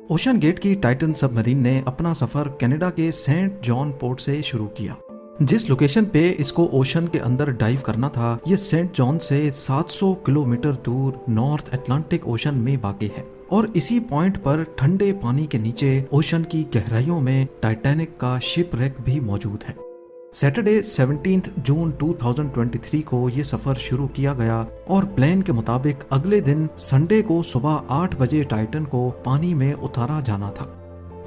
Ocean gate की Titan submarine ने अपना सफर कनाडा के सेंट जॉन पोर्ट से शुरू किया। जिस लोकेशन पे इसको ओशन के अंदर डाइव करना था, ये सेंट जॉन से 700 किलोमीटर दूर नॉर्थ अटलांटिक ओशन में वाक़ है और इसी पॉइंट पर ठंडे पानी के नीचे ओशन की गहराइयों में टाइटैनिक का शिप रेक भी मौजूद है। सैटरडे 17 जून 2023 को ये सफर शुरू किया गया और प्लान के मुताबिक अगले दिन संडे को सुबह 8 बजे टाइटन को पानी में उतारा जाना था।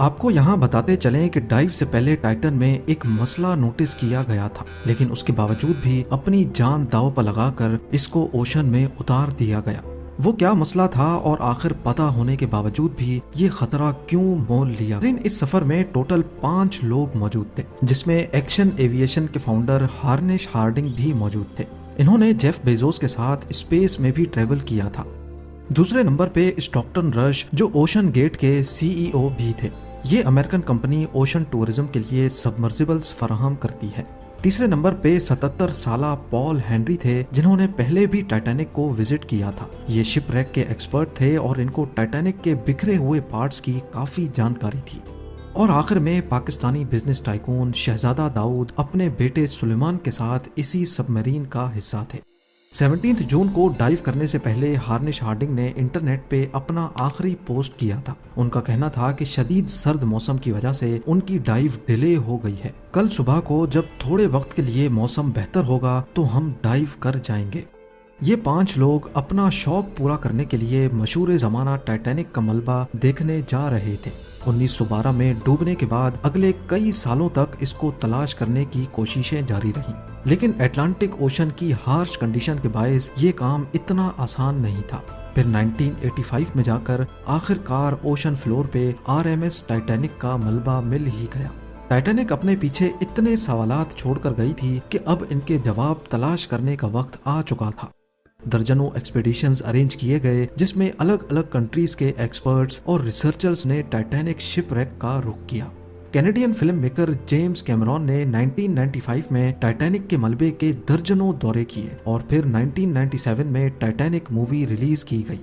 आपको यहाँ बताते चलें कि डाइव से पहले टाइटन में एक मसला नोटिस किया गया था, लेकिन उसके बावजूद भी अपनी जान दांव पर लगाकर इसको ओशन में उतार दिया गया। वो क्या मसला था और आखिर पता होने के बावजूद भी ये खतरा क्यों मोल लिया। इस सफर में टोटल 5 लोग मौजूद थे, जिसमें एक्शन एविएशन के फाउंडर हार्निश हार्डिंग भी मौजूद थे। इन्होंने जेफ बेजोस के साथ स्पेस में भी ट्रेवल किया था। दूसरे नंबर पे स्टॉकटन रश, जो ओशन गेट के सीईओ भी थे। ये अमेरिकन कंपनी ओशन टूरिज्म के लिए सबमर्सिबल्स फराहम करती है। तीसरे नंबर पे 77 साला पॉल हेनरी थे, जिन्होंने पहले भी टाइटैनिक को विजिट किया था। ये शिप रेक के एक्सपर्ट थे और इनको टाइटैनिक के बिखरे हुए पार्ट्स की काफी जानकारी थी। और आखिर में पाकिस्तानी बिजनेस टाइकून शहजादा दाऊद अपने बेटे सुलेमान के साथ इसी सबमरीन का हिस्सा थे। 17 जून को डाइव करने से पहले हार्निश हार्डिंग ने इंटरनेट पे अपना आखिरी पोस्ट किया था। उनका कहना था कि शदीद सर्द मौसम की वजह से उनकी डाइव डिले हो गई है। कल सुबह को जब थोड़े वक्त के लिए मौसम बेहतर होगा तो हम डाइव कर जाएंगे। ये 5 लोग अपना शौक पूरा करने के लिए मशहूर ज़माना टाइटैनिक का मलबा देखने जा रहे थे। 1912 में डूबने के बाद अगले कई सालों तक इसको तलाश करने की कोशिशें जारी रहीं, लेकिन अटलांटिक ओशन की हार्श कंडीशन के बायस ये काम इतना आसान नहीं था। फिर 1985 में जाकर आखिरकार ओशन फ्लोर पे आरएमएस टाइटैनिक का मलबा मिल ही गया। टाइटैनिक अपने पीछे इतने सवालात छोड़कर गई थी कि अब इनके जवाब तलाश करने का वक्त आ चुका था। दर्जनों एक्सपीडिशंस अरेंज किए गए, जिसमें अलग अलग कंट्रीज के एक्सपर्ट्स और रिसर्चर्स ने टाइटैनिक शिप रेक का रुख किया। Canadian film maker James Cameron ने 1995 में टाइटैनिक के मलबे के दर्जनों दौरे किए और फिर 1997 में टाइटैनिक मूवी रिलीज की गई।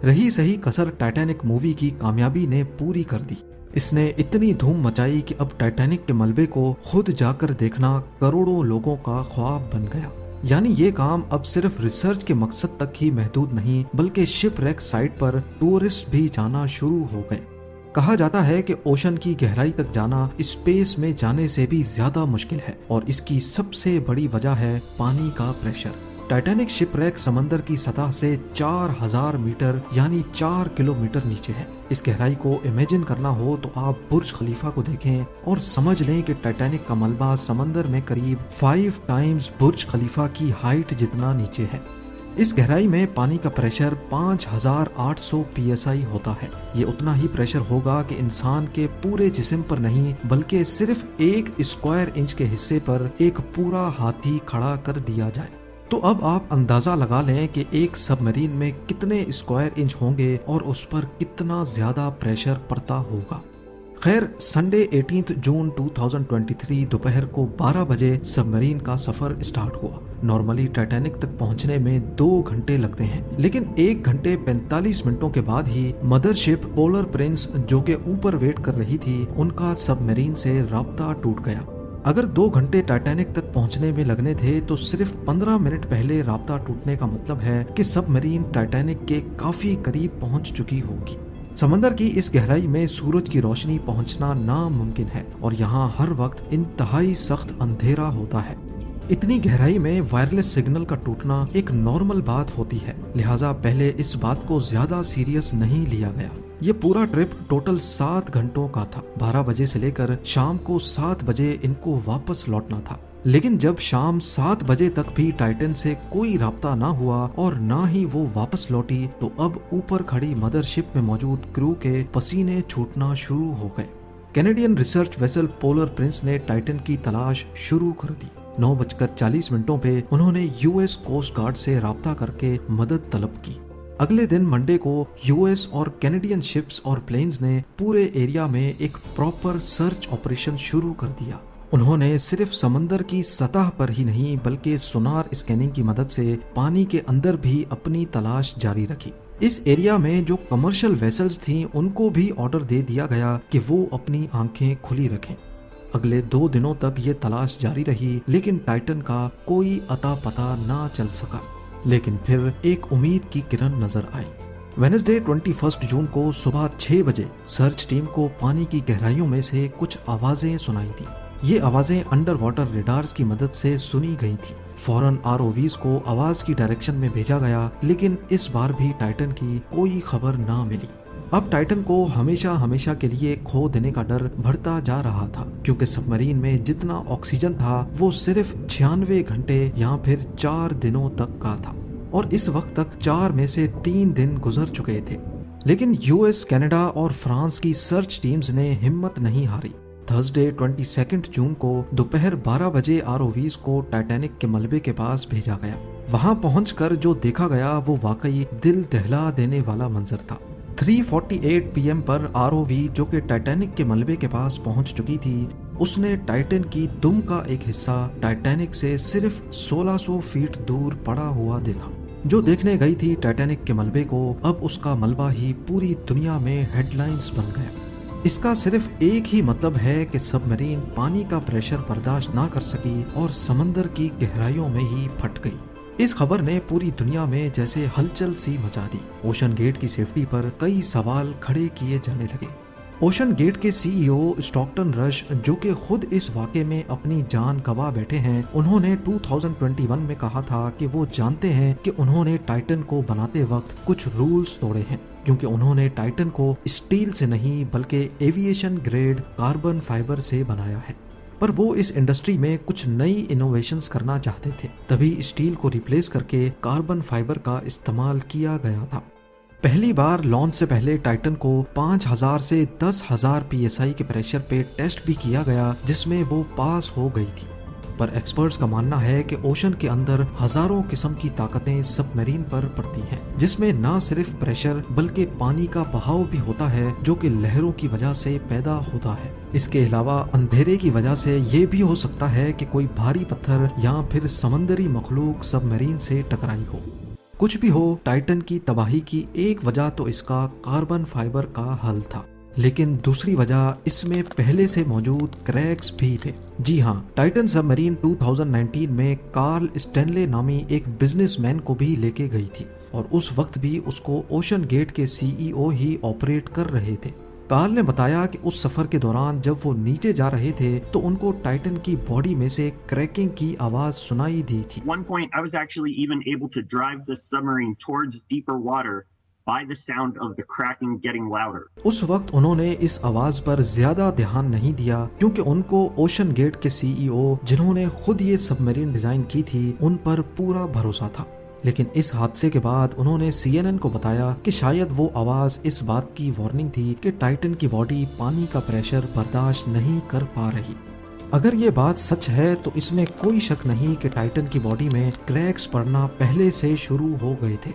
रही सही कसर टाइटैनिक मूवी की कामयाबी ने पूरी कर दी। इसने इतनी धूम मचाई कि अब टाइटैनिक के मलबे को खुद जाकर देखना करोड़ों लोगों का ख्वाब बन गया। यानी ये काम अब सिर्फ रिसर्च के मकसद तक ही महदूद नहीं, बल्कि शिप रेक साइट पर टूरिस्ट भी जाना शुरू हो गए। कहा जाता है कि ओशन की गहराई तक जाना स्पेस में जाने से भी ज्यादा मुश्किल है और इसकी सबसे बड़ी वजह है पानी का प्रेशर। टाइटैनिक शिप रेक समंदर की सतह से 4000 मीटर यानी 4 किलोमीटर नीचे है। इस गहराई को इमेजिन करना हो तो आप बुर्ज खलीफा को देखें और समझ लें कि टाइटैनिक का मलबा समंदर में करीब 5 टाइम्स बुर्ज खलीफा की हाइट जितना नीचे है। इस गहराई में पानी का प्रेशर 5800 psi होता है। ये उतना ही प्रेशर होगा कि इंसान के पूरे जिस्म पर नहीं, बल्कि सिर्फ 1 स्क्वायर इंच के हिस्से पर एक पूरा हाथी खड़ा कर दिया जाए। तो अब आप अंदाजा लगा लें कि एक सबमरीन में कितने स्क्वायर इंच होंगे और उस पर कितना ज्यादा प्रेशर पड़ता होगा। खैर, संडे 18 जून 2023 दोपहर को 12 बजे सबमरीन का सफर स्टार्ट हुआ। नॉर्मली टाइटैनिक तक पहुंचने में 2 घंटे लगते हैं, लेकिन 1 घंटे 45 मिनटों के बाद ही मदरशिप पोलर प्रिंस, जो के ऊपर वेट कर रही थी, उनका सबमरीन से राब्ता टूट गया। अगर 2 घंटे टाइटैनिक तक पहुंचने में लगने थे तो सिर्फ 15 मिनट पहले राब्ता टूटने का मतलब है कि सबमरीन टाइटैनिक के काफी करीब पहुंच चुकी होगी। समंदर की इस गहराई में सूरज की रोशनी पहुंचना नामुमकिन है और यहाँ हर वक्त इंतहाई सख्त अंधेरा होता है। इतनी गहराई में वायरलेस सिग्नल का टूटना एक नॉर्मल बात होती है, लिहाजा पहले इस बात को ज्यादा सीरियस नहीं लिया गया। ये पूरा ट्रिप टोटल 7 घंटों का था। 12 बजे से लेकर शाम को 7 बजे इनको वापस लौटना था, लेकिन जब शाम 7 बजे तक भी टाइटन से कोई राब्ता ना हुआ और ना ही वो वापस लौटी, तो अब ऊपर खड़ी मदरशिप में मौजूद क्रू के पसीने छूटना शुरू हो गए। Canadian research vessel polar Prince ने टाइटन की तलाश शुरू कर दी। 9:40 पे उन्होंने यूएस कोस्ट गार्ड से राब्ता करके मदद तलब की। अगले दिन मंडे को यूएस और कैनेडियन शिप्स और प्लेन्स ने पूरे एरिया में एक प्रॉपर सर्च ऑपरेशन शुरू कर दिया। उन्होंने सिर्फ समंदर की सतह पर ही नहीं, बल्कि सोनार स्कैनिंग की मदद से पानी के अंदर भी अपनी तलाश जारी रखी। اس ایریا میں جو کمرشل ویسلز تھیں ان کو بھی آرڈر دے دیا گیا کہ وہ اپنی آنکھیں کھلی رکھیں۔ اگلے 2 دنوں تک یہ تلاش جاری رہی لیکن ٹائٹن کا کوئی اتا پتہ نہ چل سکا، لیکن پھر ایک امید کی کرن نظر آئی۔ وینسڈے 21 جون کو صبح 6 بجے سرچ ٹیم کو پانی کی گہرائیوں میں سے کچھ آوازیں سنائی تھیں۔ یہ آوازیں انڈر واٹر ریڈارز کی مدد سے سنی گئی تھیں۔ فوراً ROVs کو آواز کی ڈائریکشن میں بھیجا گیا لیکن اس بار بھی ٹائٹن کی کوئی خبر نہ ملی۔ اب ٹائٹن کو ہمیشہ کے لیے کھو دینے کا ڈر بڑھتا جا رہا تھا، کیونکہ سب مرین میں جتنا آکسیجن تھا وہ صرف 96 گھنٹے یا پھر 4 دنوں تک کا تھا، اور اس وقت تک 4 میں سے 3 دن گزر چکے تھے۔ لیکن US، کینیڈا اور فرانس کی سرچ ٹیمز نے ہمت نہیں ہاری۔ تھرسڈے 22 جون کو دوپہر 12 بجے ROVs کو ٹائٹینک کے ملبے کے پاس بھیجا گیا۔ وہاں پہنچ کر جو دیکھا گیا وہ واقعی دل دہلا دینے والا منظر تھا۔ 3:48 PM پر ROV جو کہ ٹائٹینک کے ملبے کے پاس پہنچ چکی تھی، اس نے ٹائٹن کی دم کا ایک حصہ ٹائٹینک سے صرف 1600 فیٹ دور پڑا ہوا دیکھا۔ جو دیکھنے گئی تھی ٹائٹینک کے ملبے کو، اب اس کا ملبہ ہی پوری دنیا میں ہیڈ لائنز بن گیا۔ اس کا صرف ایک ہی مطلب ہے کہ سب مرین پانی کا پریشر برداشت نہ کر سکی اور سمندر کی گہرائیوں میں ہی پھٹ گئی۔ اس خبر نے پوری دنیا میں جیسے ہلچل سی مچا دی۔ اوشن گیٹ کی سیفٹی پر کئی سوال کھڑے کیے جانے لگے۔ اوشن گیٹ کے CEO اسٹاکٹن رش، جو کہ خود اس واقعے میں اپنی جان گنوا بیٹھے ہیں، انہوں نے 2021 میں کہا تھا کہ وہ جانتے ہیں کہ انہوں نے ٹائٹن کو بناتے وقت کچھ رولز توڑے ہیں، کیونکہ انہوں نے ٹائٹن کو اسٹیل سے نہیں بلکہ ایویشن گریڈ کاربن فائبر سے بنایا ہے۔ پر وہ اس انڈسٹری میں کچھ نئی انوویشنز کرنا چاہتے تھے، تبھی اسٹیل کو ریپلیس کر کے کاربن فائبر کا استعمال کیا گیا تھا۔ پہلی بار لانچ سے پہلے ٹائٹن کو 5000 سے 10,000 PSI کے پریشر پہ ٹیسٹ بھی کیا گیا، جس میں وہ پاس ہو گئی تھی۔ پر ایکسپرٹس کا ماننا ہے کہ اوشن کے اندر ہزاروں قسم کی طاقتیں سب میرین پر پڑتی ہیں، جس میں نہ صرف پریشر بلکہ پانی کا بہاؤ بھی ہوتا ہے، جو کہ لہروں کی وجہ سے پیدا ہوتا ہے۔ اس کے علاوہ اندھیرے کی وجہ سے یہ بھی ہو سکتا ہے کہ کوئی بھاری پتھر یا پھر سمندری مخلوق سب میرین سے ٹکرائی ہو۔ کچھ بھی ہو، ٹائٹن کی تباہی کی ایک وجہ تو اس کا کاربن فائبر کا حل تھا، لیکن دوسری وجہ اس میں پہلے سے موجود کریکس بھی تھے۔ جی ہاں، ٹائٹن سب مرین 2019 میں کارل اسٹینلے نامی ایک بزنس مین کو بھی لے کے گئی تھی، اور اس وقت بھی اس کو اوشن گیٹ کے CEO ہی آپریٹ کر رہے تھے۔ کارل نے بتایا کہ اس سفر کے دوران جب وہ نیچے جا رہے تھے تو ان کو ٹائٹن کی باڈی میں سے کریکنگ کی آواز سنائی دی تھی۔ One point I was actually even able to drive the submarine towards deeper water by the sound of the cracking getting louder. اس وقت انہوں نے اس آواز پر زیادہ دھیان نہیں دیا، کیونکہ ان کو اوشن گیٹ کے CEO جنہوں نے خود یہ سب مرین ڈیزائن کی تھی ان پر پورا بھروسہ تھا۔ لیکن اس حادثے کے بعد انہوں نے CNN کو بتایا کہ شاید وہ آواز اس بات کی وارننگ تھی کہ ٹائٹن کی باڈی پانی کا پریشر برداشت نہیں کر پا رہی۔ اگر یہ بات سچ ہے تو اس میں کوئی شک نہیں کہ ٹائٹن کی باڈی میں کریکس پڑنا پہلے سے شروع ہو گئے تھے۔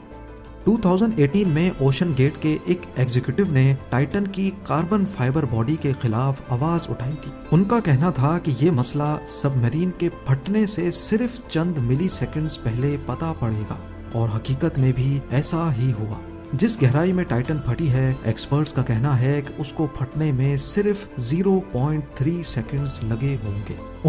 2018 میں اوشن گیٹ کے ایک ایگزیکٹو نے ٹائٹن کی کاربن فائبر باڈی کے خلاف آواز اٹھائی تھی۔ ان کا کہنا تھا کہ یہ مسئلہ سب مرین کے پھٹنے سے صرف چند ملی سیکنڈز پہلے پتہ پڑے گا، اور حقیقت میں بھی ایسا ہی ہوا۔ جس گہرائی میں ٹائٹن پھٹی ہے، ایکسپرٹس کا کہنا ہے کہ اس کو پھٹنے میں صرف 0.3 سیکنڈز لگے ہوں گے۔